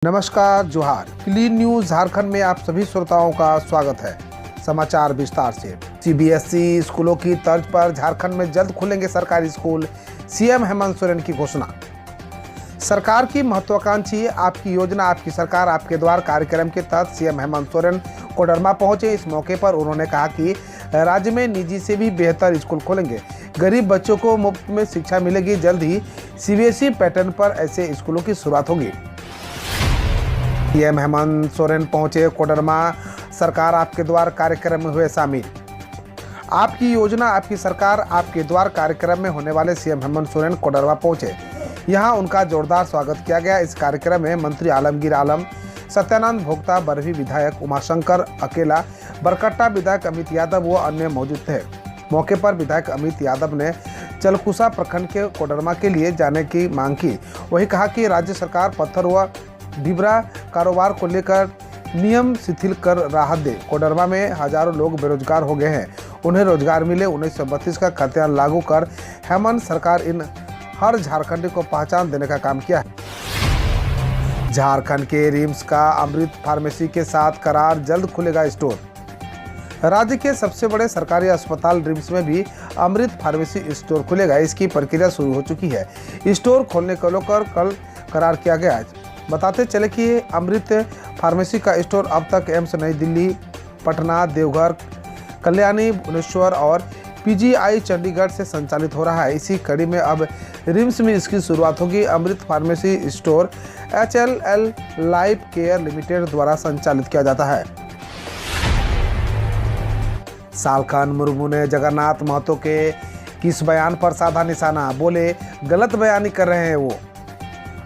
नमस्कार, जोहार। Clean news Jharkhand में आप सभी श्रोताओं का स्वागत है। समाचार विस्तार से। सीबीएसई स्कूलों की तर्ज पर झारखंड में जल्द खुलेंगे सरकारी स्कूल, सीएम हेमंत सोरेन की घोषणा। सरकार की महत्वाकांक्षी आपकी योजना आपकी सरकार आपके द्वार कार्यक्रम के तहत सीएम हेमंत सोरेन कोडरमा पहुंचे। इस मौके पर उन्होंने कहा कि राज्य में निजी से भी बेहतर स्कूल खोलेंगे, गरीब बच्चों को मुफ्त में शिक्षा मिलेगी। जल्द ही सीबीएसई पैटर्न पर ऐसे स्कूलों की शुरुआत होगी। सीएम हेमंत सोरेन पहुंचे कोडरमा, सरकार आपके द्वार कार्यक्रम में हुए शामिल। आपकी योजना आपकी सरकार आपके द्वार कार्यक्रम में होने वाले सीएम हेमंत सोरेन कोडरमा पहुंचे। यहां उनका जोरदार स्वागत किया गया। इस कार्यक्रम में मंत्री आलमगीर आलम, सत्यानंद भोक्ता, बरही विधायक उमाशंकर अकेला, बरकट्टा विधायक अमित यादव व अन्य मौजूद थे। मौके पर विधायक अमित यादव ने चलकुसा प्रखंड के कोडरमा के लिए जाने की मांग की। वही कहा कि राज्य सरकार पत्थर व ढिबरा कारोबार को लेकर नियम शिथिल कर राहत दे। कोडरमा में हजारों लोग बेरोजगार हो गए हैं, उन्हें रोजगार मिले। 1932 का खतियान लागू कर हेमंत सरकार इन हर झारखंडी को पहचान देने का काम किया है। झारखंड के रिम्स का अमृत फार्मेसी के साथ करार, जल्द खुलेगा स्टोर। राज्य के सबसे बड़े सरकारी अस्पताल रिम्स में भी अमृत फार्मेसी स्टोर खुलेगा। इसकी प्रक्रिया शुरू हो चुकी है। स्टोर खोलने को लेकर कल करार किया गया। बताते चले कि अमृत फार्मेसी का स्टोर अब तक एम्स नई दिल्ली, पटना, देवघर, कल्याणी, भुवनेश्वर और पीजीआई चंडीगढ़ से संचालित हो रहा है। इसी कड़ी में अब रिम्स में इसकी शुरुआत होगी। Amrit pharmacy store HLL life care limited द्वारा संचालित किया जाता है। सालखन मुर्मू ने जगन्नाथ महतो के किस बयान पर साधा निशाना, बोले गलत बयानी कर रहे हैं वो।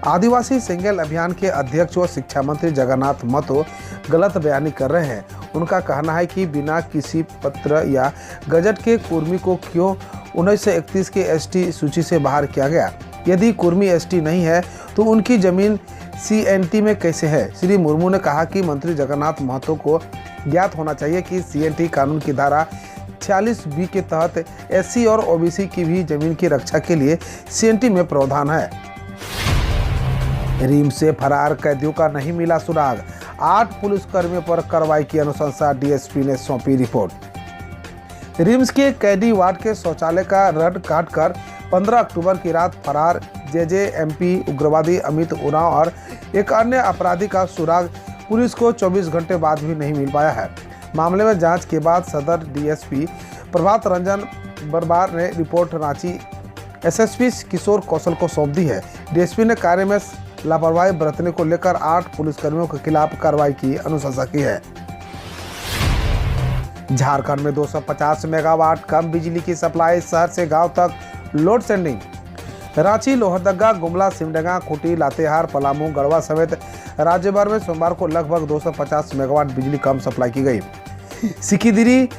आदिवासी सिंगल अभियान के अध्यक्ष व शिक्षा मंत्री जगन्नाथ महतो गलत बयानी कर रहे हैं। उनका कहना है कि बिना किसी पत्र या गजट के कुर्मी को क्यों 1931 के एसटी सूची से बाहर किया गया। यदि कुर्मी एसटी नहीं है तो उनकी जमीन CNT में कैसे है। श्री मुर्मू ने कहा कि मंत्री जगन्नाथ महतो को ज्ञात होना चाहिए कि CNT कानून की धारा 46B के तहत SC और OBC की भी जमीन की रक्षा के लिए CNT में प्रावधान है। रिम्स से फरार कैदियों का नहीं मिला सुराग, 8 पुलिसकर्मियों पर कार्रवाई की अनुशंसा, DSP ने सौंपी रिपोर्ट। रिम्स के कैदी वार्ड के शौचालय का रड काटकर 15 अक्टूबर की रात फरार JJMP उग्रवादी अमित उरांव और एक अन्य अपराधी का सुराग पुलिस को 24 घंटे बाद भी नहीं मिल पाया है। मामले में जांच के बाद सदर DSP प्रभात रंजन बरबार ने रिपोर्ट रांची SSP किशोर कौशल को सौंप दी है। DSP ने कार्य में लापरवाही बरतने को लेकर 8 पुलिसकर्मियों के खिलाफ कार्रवाई की अनुशंसा की है। झारखंड में 250 मेगावाट कम बिजली की सप्लाई, शहर से गांव तक लोड शेडिंग। रांची, लोहरदगा, गुमला, सिमडेगा, खूंटी, लातेहार, पलामू, गढ़वा समेत राज्य भर में सोमवार को लगभग 250 मेगावाट बिजली कम सप्लाई की गई। सिकिदिरी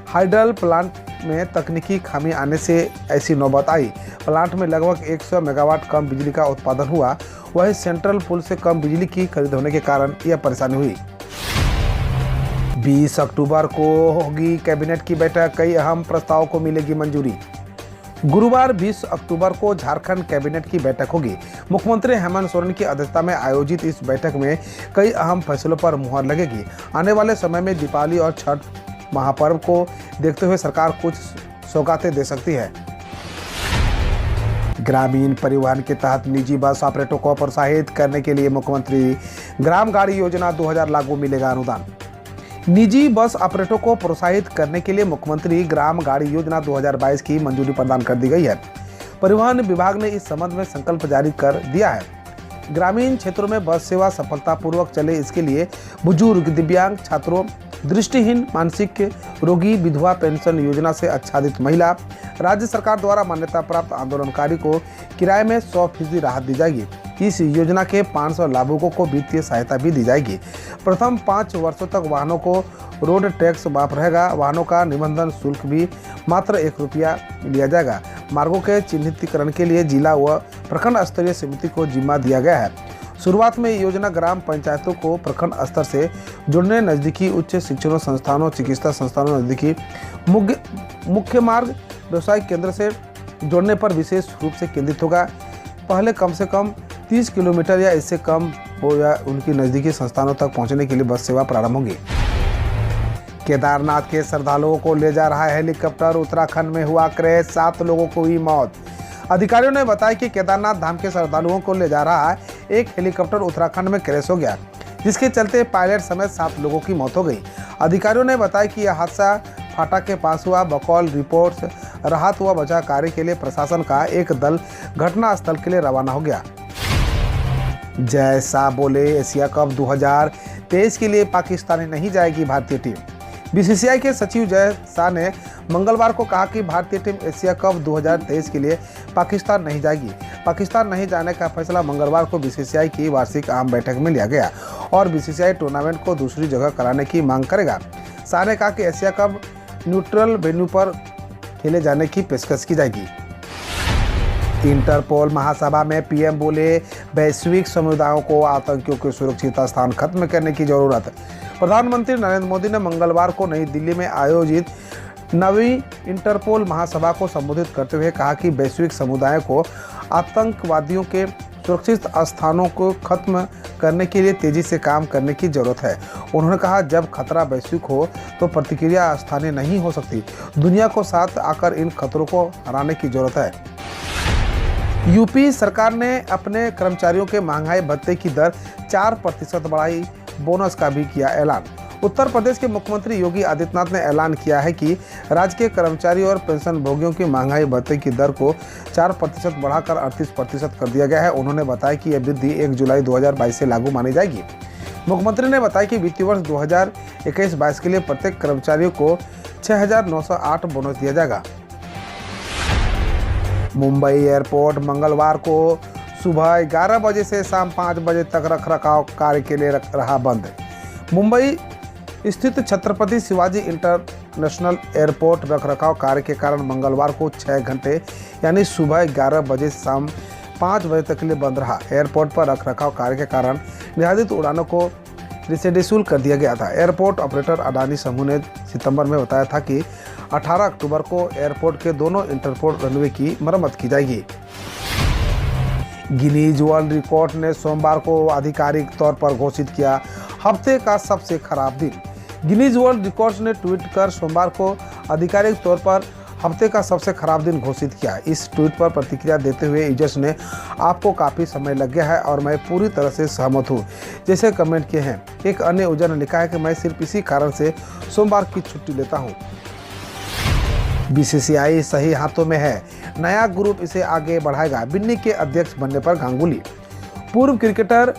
हाइडल प्लांट में तकनीकी खामी आने से ऐसी नौबत आई। प्लांट में लगभग 100 मेगावाट कम बिजली का उत्पादन हुआ। वहीं सेंट्रल पुल से कम बिजली की खरीद होने के कारण यह परेशानी हुई। 20 अक्टूबर को होगी कैबिनेट की बैठक, कई अहम प्रस्तावों को मिलेगी मंजूरी। गुरुवार 20 अक्टूबर को झारखंड कैबिनेट की बैठक होगी। मुख्यमंत्री हेमंत सोरेन की अध्यक्षता में आयोजित इस बैठक में कई अहम फैसलों पर मुहर लगेगी। आने वाले समय में दीपावली और छठ महापर्व को देखते हुए सरकार कुछ सौगातें दे सकती है। ग्रामीण परिवहन के तहत निजी बस ऑपरेटरों को प्रोत्साहित करने के लिए मुख्यमंत्री ग्राम गाड़ी योजना 2000 लागू, मिलेगा अनुदान। निजी बस ऑपरेटरों को प्रोत्साहित करने के लिए मुख्यमंत्री ग्राम गाड़ी योजना 2022 की मंजूरी प्रदान कर दी गई है। परिवहन विभाग ने इस संबंध में संकल्प जारी कर दिया है। ग्रामीण क्षेत्रों में बस सेवा सफलतापूर्वक चले, इसके लिए बुजुर्ग, दिव्यांग, छात्रों, दृष्टिहीन, मानसिक रोगी, विधवा पेंशन योजना से आच्छादित महिला, राज्य सरकार द्वारा मान्यता प्राप्त आंदोलनकारी को किराए में 100% राहत दी जाएगी। इस योजना के 500 लाभुकों को वित्तीय सहायता भी दी जाएगी। प्रथम 5 वर्षों तक वाहनों को रोड टैक्स माफ रहेगा। वाहनों का निबंधन शुल्क भी मात्र 1 रुपया लिया जाएगा। मार्गों के चिन्हितीकरण के लिए जिला व प्रखंड स्तरीय समिति को जिम्मा दिया गया है। शुरुआत में ये योजना ग्राम पंचायतों को प्रखंड स्तर से जुड़ने, नजदीकी उच्च शिक्षण संस्थानों, चिकित्सा संस्थानों, नजदीकी मुख्य मार्ग, व्यवसायिक केंद्र से जोड़ने पर विशेष रूप से केंद्रित होगा। पहले कम से कम 30 किलोमीटर या इससे कम हो या उनकी नज़दीकी संस्थानों तक पहुंचने के लिए बस सेवा प्रारंभ होगी। केदारनाथ के श्रद्धालुओं को ले जा रहा हेलीकॉप्टर, उत्तराखंड में हुआ क्रैश, 7 लोगों को हुई मौत। अधिकारियों ने बताया कि केदारनाथ धाम के श्रद्धालुओं को ले जा रहा एक हेलीकॉप्टर उत्तराखंड में क्रैश हो गया, जिसके चलते पायलट समेत 7 लोगों की मौत हो गई। अधिकारियों ने बताया कि यह हादसा फाटा के पास हुआ। बकौल रिपोर्ट्स, राहत व बचाव कार्य के लिए प्रशासन का एक दल घटनास्थल के लिए रवाना हो गया। जय शाह बोले, एशिया कप 2023 के लिए पाकिस्तानी नहीं जाएगी भारतीय टीम। बीसीसीआई के सचिव जय शाह ने मंगलवार को कहा कि भारतीय टीम एशिया कप 2023 के लिए पाकिस्तान नहीं जाएगी। पाकिस्तान नहीं जाने का फैसला मंगलवार को बीसीसीआई की वार्षिक आम बैठक में लिया गया और बीसीसीआई टूर्नामेंट को दूसरी जगह कराने की मांग करेगा। शाह ने कहा कि एशिया कप न्यूट्रल वेन्यू पर खेले जाने की पेशकश की जाएगी। इंटरपोल महासभा में पीएम बोले, वैश्विक समुदायों को आतंकियों के सुरक्षित स्थान खत्म करने की जरूरत। प्रधानमंत्री नरेंद्र मोदी ने मंगलवार को नई दिल्ली में आयोजित 9वीं इंटरपोल महासभा को संबोधित करते हुए कहा कि वैश्विक समुदाय को आतंकवादियों के सुरक्षित स्थानों को खत्म करने के लिए तेजी से काम करने की जरूरत है। उन्होंने कहा, जब खतरा वैश्विक हो तो प्रतिक्रिया स्थानीय नहीं हो सकती। दुनिया को साथ आकर इन खतरों को हराने की जरूरत है। यूपी सरकार ने अपने कर्मचारियों के महंगाई भत्ते की दर 4% बढ़ाई, बोनस का भी किया ऐलान। उत्तर प्रदेश के मुख्यमंत्री योगी आदित्यनाथ ने ऐलान किया है कि राज्य के कर्मचारी और पेंशन भोगियों की महंगाई भत्ते की दर को 4% बढ़ाकर 38% कर दिया गया है। उन्होंने बताया कि यह वृद्धि 1 जुलाई 2022 से लागू मानी जाएगी। मुख्यमंत्री ने बताया कि वित्तीय वर्ष 2021-22 के लिए प्रत्येक कर्मचारियों को 6,908 बोनस दिया जाएगा। मुंबई एयरपोर्ट मंगलवार को सुबह 11 बजे से शाम 5 बजे तक रखरखाव कार्य के लिए रहा बंद। मुंबई स्थित छत्रपति शिवाजी इंटरनेशनल एयरपोर्ट रखरखाव कार्य के कारण मंगलवार को 6 घंटे यानी सुबह 11 बजे से शाम 5 बजे तक के लिए बंद रहा। एयरपोर्ट पर रखरखाव कार्य के कारण निर्धारित उड़ानों को रिशेड्यूल कर दिया गया था। एयरपोर्ट ऑपरेटर अडानी समूह ने सितंबर में बताया था कि 18 अक्टूबर को एयरपोर्ट के दोनों इंटरपोर्ट रनवे की मरम्मत की जाएगी। गिनीज वर्ल्ड रिकॉर्ड ने सोमवार को आधिकारिक तौर पर घोषित किया हफ्ते का सबसे खराब दिन। गिनीज वर्ल्ड रिकॉर्ड्स ने ट्वीट कर सोमवार को आधिकारिक तौर पर हफ्ते का सबसे खराब दिन घोषित किया। इस ट्वीट पर प्रतिक्रिया देते हुए यूजर्स ने, आपको काफ़ी समय लग गया है और मैं पूरी तरह से सहमत हूँ, जैसे कमेंट किए हैं। एक अन्य यूजर ने लिखा है कि मैं सिर्फ इसी कारण से सोमवार की छुट्टी लेता हूँ। बीसीसीआई सही हाथों में है, नया ग्रुप इसे आगे बढ़ाएगा। बिन्नी के अध्यक्ष बनने पर गांगुली। पूर्व क्रिकेटर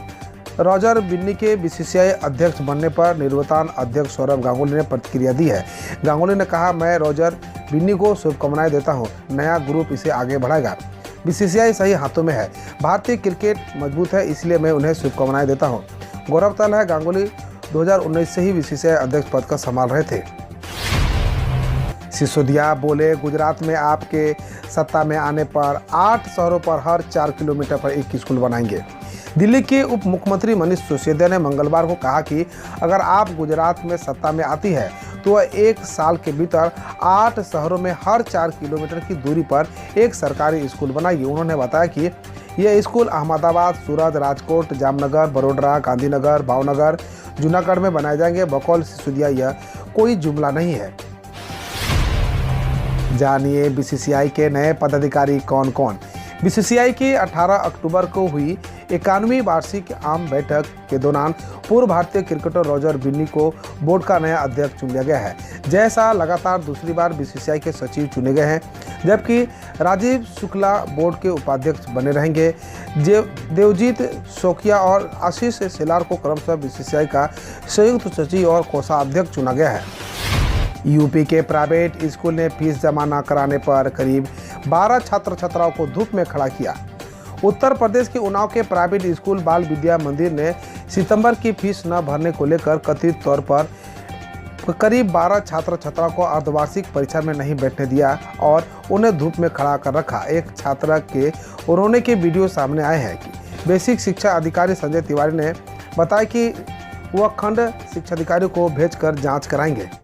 रॉजर बिन्नी के बीसीसीआई अध्यक्ष बनने पर निवर्तमान अध्यक्ष सौरव गांगुली ने प्रतिक्रिया दी है। गांगुली ने कहा, मैं रॉजर बिन्नी को शुभकामनाएं देता हूं, नया ग्रुप इसे आगे बढ़ाएगा। बीसीसीआई सही हाथों में है, भारतीय क्रिकेट मजबूत है, इसलिए मैं उन्हें शुभकामनाएं देता हूं। गौरतलब है, गांगुली 2019 से ही बीसीसीआई अध्यक्ष पद का संभाल रहे थे। सिसोदिया बोले, गुजरात में आपके सत्ता में आने पर 8 शहरों पर हर 4 किलोमीटर पर एक स्कूल बनाएंगे। दिल्ली के उप मुख्यमंत्री मनीष सिसोदिया ने मंगलवार को कहा कि अगर आप गुजरात में सत्ता में आती है तो वह 1 साल के भीतर 8 शहरों में हर 4 किलोमीटर की दूरी पर एक सरकारी स्कूल बनाएगी। उन्होंने बताया कि यह स्कूल अहमदाबाद, सूरत, राजकोट, जामनगर, बड़ोदरा, गांधीनगर, भावनगर, जूनागढ़ में बनाए जाएंगे। बकौल सिसोदिया, यह कोई जुमला नहीं है। जानिए बीसीसीआई के नए पदाधिकारी कौन कौन। बीसीसीआई की 18 अक्टूबर को हुई 91वीं वार्षिक आम बैठक के दौरान पूर्व भारतीय क्रिकेटर रॉजर बिन्नी को बोर्ड का नया अध्यक्ष चुन लिया गया है। जय शाह लगातार दूसरी बार बीसीसीआई के सचिव चुने गए हैं, जबकि राजीव शुक्ला बोर्ड के उपाध्यक्ष बने रहेंगे। देवजीत शोकिया और आशीष शेलार को क्रमशः बीसीसीआई का संयुक्त सचिव और कोषाध्यक्ष चुना गया है। यूपी के प्राइवेट स्कूल ने फीस जमा न कराने पर करीब 12 छात्र छात्राओं को धूप में खड़ा किया। उत्तर प्रदेश के उन्नाव के प्राइवेट स्कूल बाल विद्या मंदिर ने सितंबर की फीस न भरने को लेकर कथित तौर पर करीब 12 छात्र छात्राओं को अर्धवार्षिक परीक्षा में नहीं बैठने दिया और उन्हें धूप में खड़ा कर रखा। एक छात्रा के रोने के वीडियो सामने आए हैं कि बेसिक शिक्षा अधिकारी संजय तिवारी ने बताया कि वह खंड शिक्षा अधिकारी को भेजकर जांच कराएंगे।